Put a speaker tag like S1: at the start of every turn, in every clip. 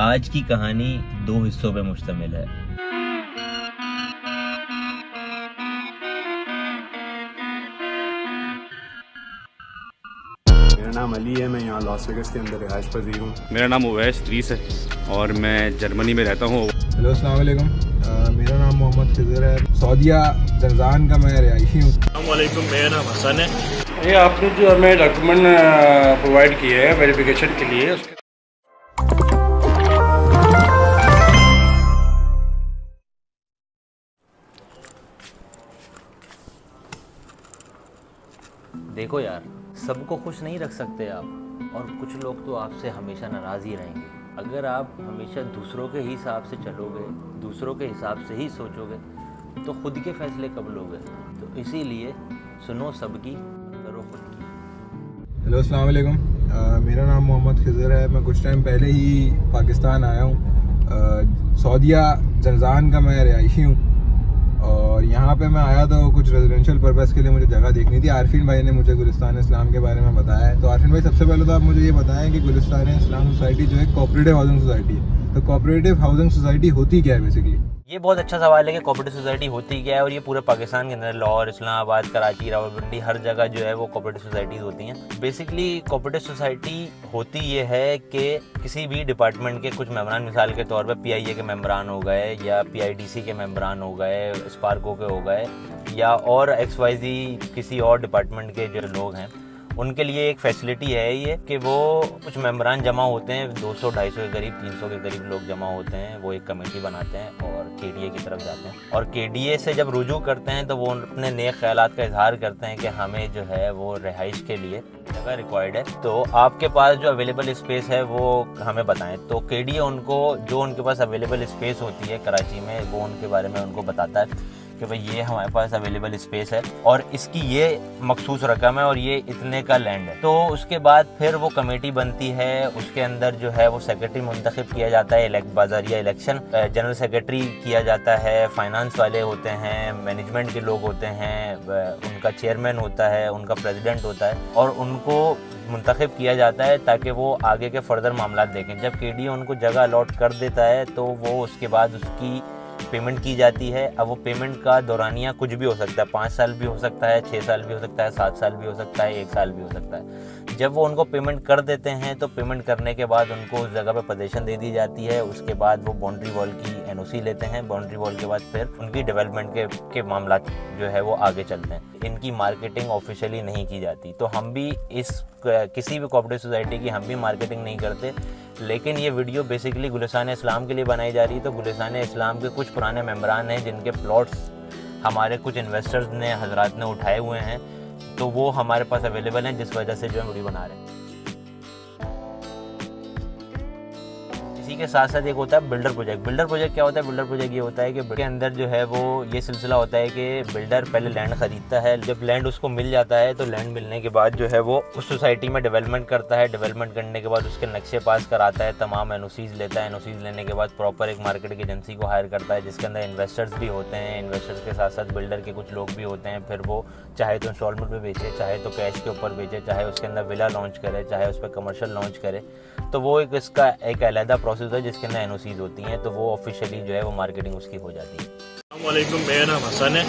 S1: आज की कहानी 2 हिस्सों में मुश्तमिल है।
S2: मेरा नाम अली है, मैं यहाँ लॉस वेगस के अंदर रिहाइश पजीर हूँ।
S3: मेरा नाम उवैस रीस है और मैं जर्मनी में रहता हूँ।
S4: हेलो अस्सलाम वालेकुम, मेरा नाम मोहम्मद खिज़र है, सऊदीया जंजान का मैं रिहायशी हूँ।
S5: अस्सलाम वालेकुम, मेरा नाम हसन है।
S6: ये आपने जो हमें डॉक्यूमेंट प्रोवाइड किए हैं वेरिफिकेशन के लिए, उसके
S1: देखो यार, सबको खुश नहीं रख सकते आप, और कुछ लोग तो आपसे हमेशा नाराज़ ही रहेंगे। अगर आप हमेशा दूसरों के हिसाब से चलोगे, दूसरों के हिसाब से ही सोचोगे, तो खुद के फैसले कब लोगे? तो इसीलिए सुनो सबकी, करो खुद की।
S4: हेलो अस्सलाम वालेकुम, मेरा नाम मोहम्मद खिज़र है। मैं कुछ टाइम पहले ही पाकिस्तान आया हूँ। सऊदीया जंजान का मैं रिहायशी हूँ और यहाँ पे मैं आया तो कुछ रेजिडेंशियल पर्पज़ के लिए मुझे जगह देखनी थी। आरफीन भाई ने मुझे गुलिस्तान इस्लाम के बारे में बताया है। तो आरफीन भाई, सबसे पहले तो आप मुझे ये बताएं कि गुलिस्तान इस्लाम सोसाइटी जो है कोऑपरेटिव हाउसिंग सोसाइटी है, तो कोऑपरेटिव हाउसिंग सोसाइटी होती क्या है बेसिकली?
S1: ये बहुत अच्छा सवाल है कि कोऑपरेटिव सोसाइटी होती क्या है। और ये पूरे पाकिस्तान के अंदर लाहौर, इस्लामाबाद, कराची, रावलपिंडी, हर जगह जो है वो कोऑपरेटिव सोसाइटीज़ होती हैं। बेसिकली कोऑपरेटिव सोसाइटी होती ये है कि किसी भी डिपार्टमेंट के कुछ मेंबरान, मिसाल के तौर पे पीआईए के मेंबरान हो गए या पीआईडीसी के मेंबरान हो गए, स्पार्को के हो गए, या और एक्सवाईजी किसी और डिपार्टमेंट के जो लोग हैं, उनके लिए एक फैसिलिटी है ये कि वो कुछ मेंबरान जमा होते हैं, 200-250 के करीब, 300 के करीब लोग जमा होते हैं। वो एक कमेटी बनाते हैं और केडीए की तरफ जाते हैं, और केडीए से जब रुजू करते हैं तो वो अपने नेक ख्यालात का इजहार करते हैं कि हमें जो है वो रिहाइश के लिए जगह रिक्वायर्ड है, तो आपके पास जो अवेलेबल स्पेस है वो हमें बताएं। तो केडीए उनको, जो उनके पास अवेलेबल स्पेस होती है कराची में, वो उनके बारे में उनको बताता है कि भाई ये हमारे पास अवेलेबल स्पेस है और इसकी ये मखसूस रकम है और ये इतने का लैंड है। तो उसके बाद फिर वो कमेटी बनती है, उसके अंदर जो है वो सेक्रेटरी मुंतखब किया जाता है, बाज़ारिया इलेक्शन, जनरल सेक्रेटरी किया जाता है, फाइनेंस वाले होते हैं, मैनेजमेंट के लोग होते हैं, उनका चेयरमैन होता है, उनका प्रेसिडेंट होता है, और उनको मुंतखब किया जाता है ताकि वो आगे के फर्दर मामला देखें। जब केडीए उनको जगह अलॉट कर देता है तो वो उसके बाद उसकी पेमेंट की जाती है। अब वो पेमेंट का दौरानिया कुछ भी हो सकता है, 5 साल भी हो सकता है, 6 साल भी हो सकता है, 7 साल भी हो सकता है, 1 साल भी हो सकता है। जब वो उनको पेमेंट कर देते हैं तो पेमेंट करने के बाद उनको उस जगह पे पोजीशन दे दी जाती है। उसके बाद वो बाउंड्री वॉल की एनओसी लेते हैं। बाउंड्री वॉल के बाद फिर उनकी डेवलपमेंट के मामला जो है वो आगे चलते हैं। इनकी मार्केटिंग ऑफिशियली नहीं की जाती। तो हम भी किसी भी कोऑपरेटिव सोसाइटी की हम भी मार्केटिंग नहीं करते, लेकिन ये वीडियो बेसिकली गुलिस्तान इस्लाम के लिए बनाई जा रही है। तो गुलिस्तान इस्लाम के कुछ पुराने मेंबरान हैं जिनके प्लॉट्स हमारे कुछ इन्वेस्टर्स ने, हजरात ने उठाए हुए हैं, तो वो हमारे पास अवेलेबल हैं, जिस वजह से जो है वीडियो बना रहे हैं। इसी के साथ साथ एक होता है बिल्डर प्रोजेक्ट। बिल्डर प्रोजेक्ट क्या होता है? बिल्डर प्रोजेक्ट ये होता है कि के अंदर जो है वो ये सिलसिला होता है कि बिल्डर पहले लैंड खरीदता है। जब लैंड उसको मिल जाता है तो लैंड मिलने के बाद जो है वो उस सोसाइटी में डेवलपमेंट करता है। डेवलपमेंट करने के बाद उसके नक्शे पास कराता है, तमाम एनओसीज लेता है। एनओसीज लेने के बाद प्रॉपर एक मार्केटिंग एजेंसी को हायर करता है जिसके अंदर इन्वेस्टर्स भी होते हैं। इन्वेस्टर्स के साथ साथ बिल्डर के कुछ लोग भी होते हैं। फिर वो चाहे तो इंस्टॉलमेंट पे बेचे, चाहे तो कैश के ऊपर बेचे, चाहे उसके अंदर विला लॉन्च करे, चाहे उस पर कमर्शियल लॉन्च करे। तो वो इसका एक अलहदा प्रोसेस है जिसके अंदर एनओसीज होती हैं, तो वो ऑफिशियली जो है वो मार्केटिंग उसकी हो जाती है।
S5: अस्सलाम वालेकुम, मेरा नाम हसन है।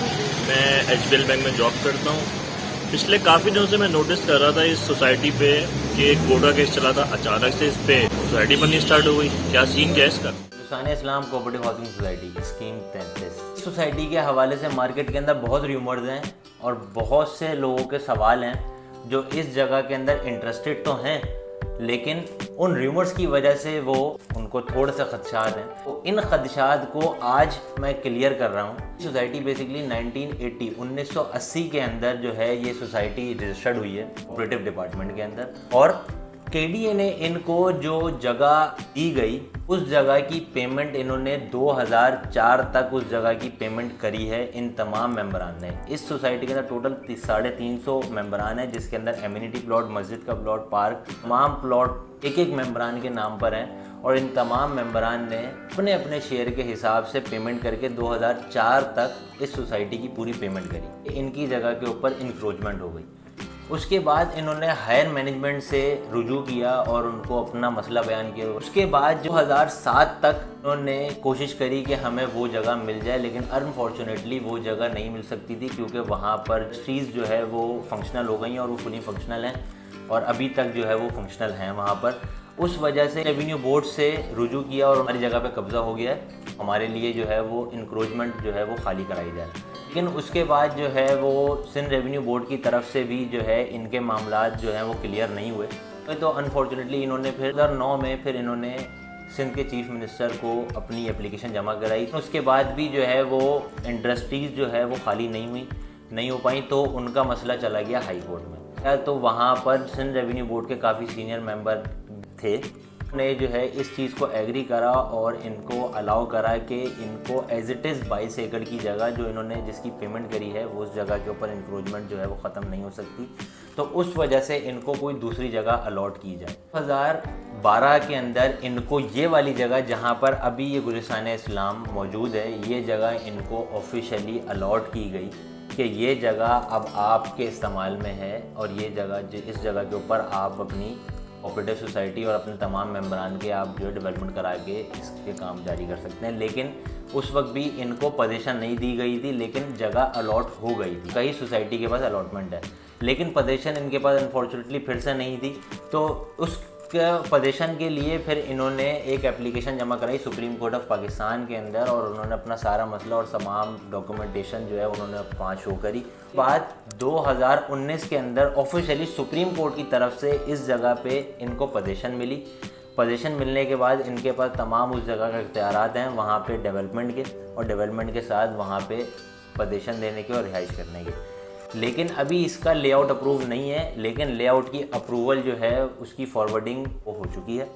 S5: मैं एचबीएल बैंक में जॉब करता हूँ। पिछले काफ़ी दिनों से मैं नोटिस कर रहा था इस सोसाइटी पे कि एक कोर्ट का केस चला था, अचानक से इस पे सोसाइटी बननी स्टार्ट हो गई। क्या सीन क्या है इसका?
S1: Gulistan Islam cooperative housing society scheme 33 society के हवाले से मार्केट के अंदर बहुत र्यूमर्स हैं और बहुत से लोगों के सवाल हैं जो इस जगह के अंदर इंटरेस्टेड तो हैं, लेकिन उन र्यूमर्स की वजह से वो उनको थोड़े से खदशात हैं। तो इन खदशात को आज मैं क्लियर कर रहा हूँ। सोसाइटी बेसिकली 1980 के अंदर जो है ये सोसाइटी रजिस्टर्ड हुई है कोऑपरेटिव डिपार्टमेंट के अंदर, और केडीए ने इनको जो जगह दी गई उस जगह की पेमेंट इन्होंने 2004 तक उस जगह की पेमेंट करी है इन तमाम मेंबरान ने। इस सोसाइटी के अंदर टोटल 350 मेंबरान है जिसके अंदर एमिनिटी प्लॉट, मस्जिद का प्लॉट, पार्क, तमाम प्लॉट एक एक मेंबरान के नाम पर हैं, और इन तमाम मेंबरान ने अपने अपने शेयर के हिसाब से पेमेंट करके 2004 तक इस सोसाइटी की पूरी पेमेंट करी। इनकी जगह के ऊपर इंक्रोचमेंट हो गई। उसके बाद इन्होंने हायर मैनेजमेंट से रुजू किया और उनको अपना मसला बयान किया। उसके बाद 2007 तक उन्होंने कोशिश करी कि हमें वो जगह मिल जाए, लेकिन अनफॉर्चुनेटली वो जगह नहीं मिल सकती थी क्योंकि वहाँ पर इंडस्ट्रीज़ जो है वो फंक्शनल हो गई हैं और वो फुली फंक्शनल हैं और अभी तक जो है वो फंक्शनल हैं वहाँ पर। उस वजह से रेवेन्यू बोर्ड से रुजू किया और हमारी जगह पे कब्ज़ा हो गया है। हमारे लिए जो है वो इंक्रोचमेंट जो है वो खाली कराई जाए। लेकिन उसके बाद जो है वो सिंध रेवेन्यू बोर्ड की तरफ से भी जो है इनके मामलात जो हैं वो क्लियर नहीं हुए। तो अनफॉर्चुनेटली इन्होंने फिर 2009 में फिर इन्होंने सिंध के चीफ मिनिस्टर को अपनी एप्लीकेशन जमा कराई। उसके बाद भी जो है वो इंडस्ट्रीज़ जो है वो खाली नहीं हो पाई, तो उनका मसला चला गया हाई कोर्ट में। तो वहाँ पर सिंध रेवेन्यू बोर्ड के काफ़ी सीनियर मेंबर थे, ने जो है इस चीज़ को एग्री करा और इनको अलाउ करा कि इनको एज इट इज़ 22 एकड़ की जगह जो इन्होंने जिसकी पेमेंट करी है वो उस जगह के ऊपर इंक्रोचमेंट जो है वो ख़त्म नहीं हो सकती, तो उस वजह से इनको कोई दूसरी जगह अलॉट की जाए। 2012 के अंदर इनको ये वाली जगह जहाँ पर अभी ये गुलिस्तान इस्लाम मौजूद है, ये जगह इनको ऑफिशियली अलॉट की गई कि ये जगह अब आपके इस्तेमाल में है और ये जगह इस जगह के ऊपर आप अपनी कोऑपरेटिव सोसाइटी और अपने तमाम मेंबरान के आप जो डेवलपमेंट करा के इसके काम जारी कर सकते हैं। लेकिन उस वक्त भी इनको पोजीशन नहीं दी गई थी, लेकिन जगह अलॉट हो गई थी। कई सोसाइटी के पास अलॉटमेंट है, लेकिन पोजीशन इनके पास अनफॉर्चुनेटली फिर से नहीं थी। तो उस पोजीशन के लिए फिर इन्होंने एक एप्लीकेशन जमा कराई सुप्रीम कोर्ट ऑफ पाकिस्तान के अंदर और उन्होंने अपना सारा मसला और तमाम डॉक्यूमेंटेशन जो है उन्होंने वहाँ शो करी। बाद 2019 के अंदर ऑफिशियली सुप्रीम कोर्ट की तरफ से इस जगह पे इनको पोजीशन मिली। पोजीशन मिलने के बाद इनके पास तमाम उस जगह के इख्तियारात हैं वहाँ पे डेवलपमेंट के, और डेवलपमेंट के साथ वहाँ पे पोजीशन देने के और रिहाइश करने के। लेकिन अभी इसका लेआउट अप्रूव नहीं है, लेकिन लेआउट की अप्रूवल जो है उसकी फॉरवर्डिंग हो चुकी है।